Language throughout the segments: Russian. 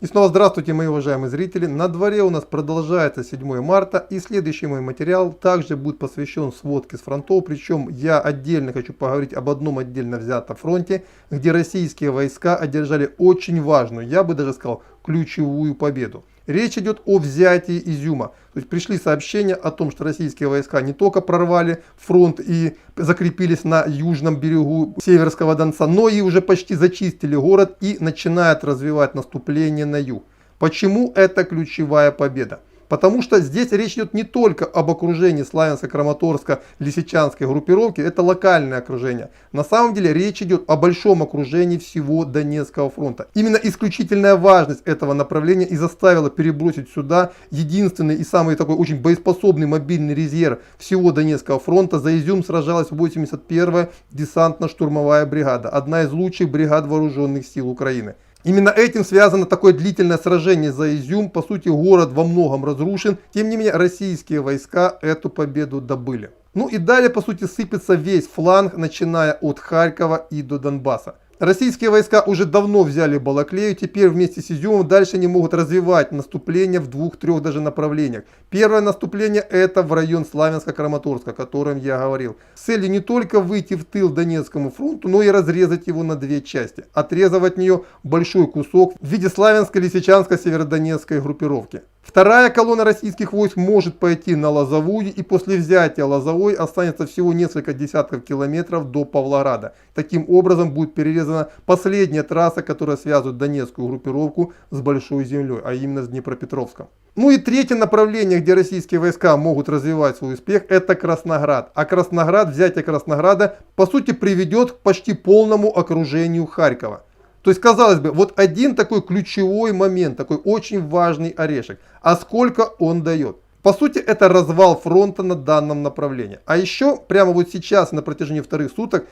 И снова здравствуйте, мои уважаемые зрители. На дворе у нас продолжается 7 марта, и следующий мой материал также будет посвящен сводке с фронтов. Причем я отдельно хочу поговорить об одном отдельно взятом фронте, где российские войска одержали очень важную, я бы даже сказал, ключевую победу. Речь идет о взятии Изюма. То есть пришли сообщения о том, что российские войска не только прорвали фронт и закрепились на южном берегу Северского Донца, но и уже почти зачистили город и начинают развивать наступление на юг. Почему это ключевая победа? Потому что здесь речь идет не только об окружении Славянско-Краматорско-Лисичанской группировки, это локальное окружение. На самом деле речь идет о большом окружении всего Донецкого фронта. Именно исключительная важность этого направления и заставила перебросить сюда единственный и самый такой очень боеспособный мобильный резерв всего Донецкого фронта. За Изюм сражалась 81-я десантно-штурмовая бригада, одна из лучших бригад вооруженных сил Украины. Именно этим связано такое длительное сражение за Изюм. По сути, город во многом разрушен. Тем не менее, российские войска эту победу добыли. Ну и далее, по сути, сыпется весь фланг, начиная от Харькова и до Донбасса. Российские войска уже давно взяли Балаклею, теперь вместе с Изюмом дальше они могут развивать наступление в двух-трех даже направлениях. Первое наступление это в район Славянска-Краматорска, о котором я говорил. С целью не только выйти в тыл Донецкому фронту, но и разрезать его на две части. Отрезав от нее большой кусок в виде Славянско-Лисичанско-Северодонецкой группировки. Вторая колонна российских войск может пойти на Лозовую, и после взятия Лозовой останется всего несколько десятков километров до Павлограда. Таким образом будет перерезана последняя трасса, которая связывает Донецкую группировку с Большой землей, а именно с Днепропетровском. Ну и третье направление, где российские войска могут развивать свой успех, это Красноград. А Красноград, взятие Краснограда, по сути, приведет к почти полному окружению Харькова. То есть, казалось бы, вот один такой ключевой момент, такой очень важный орешек. А сколько он дает? По сути, это развал фронта на данном направлении. А еще, прямо вот сейчас, на протяжении вторых суток,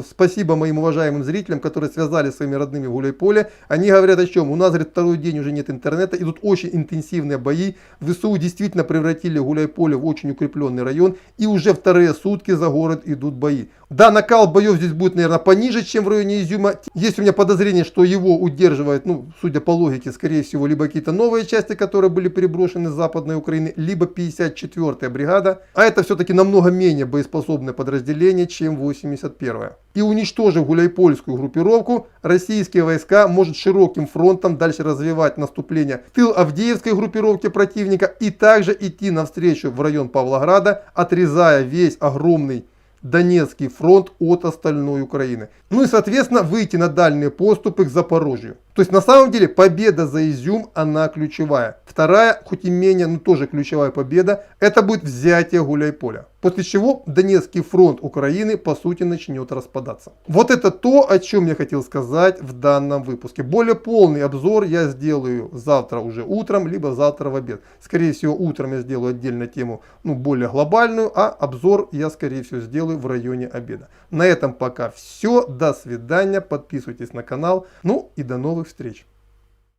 спасибо моим уважаемым зрителям, которые связались с своими родными в Гуляйполе, они говорят о чем? У нас, говорит, второй день уже нет интернета, идут очень интенсивные бои. ВСУ действительно превратили Гуляйполе в очень укрепленный район, и уже вторые сутки за город идут бои. Да, накал боев здесь будет, наверное, пониже, чем в районе Изюма. Есть у меня подозрение, что его удерживает, ну, судя по логике, скорее всего, либо какие-то новые части, которые были переброшены с Западной Украины, либо 54-я бригада. А это все-таки намного менее боеспособное подразделение, чем 81-я. И уничтожив Гуляйпольскую группировку, российские войска может широким фронтом дальше развивать наступление в тыл Авдеевской группировки противника и также идти навстречу в район Павлограда, отрезая весь огромный Донецкий фронт от остальной Украины. Ну и, соответственно, выйти на дальние поступы к Запорожью. То есть, на самом деле, победа за Изюм, она ключевая. Вторая, хоть и менее, но тоже ключевая победа, это будет взятие Гуляйполя. После чего Донецкий фронт Украины, по сути, начнет распадаться. Вот это то, о чем я хотел сказать в данном выпуске. Более полный обзор я сделаю завтра уже утром, либо завтра в обед. Скорее всего, утром я сделаю отдельно тему, ну, более глобальную, а обзор я, скорее всего, сделаю в районе обеда. На этом пока все. До свидания. Подписывайтесь на канал. Ну и до новых встреч.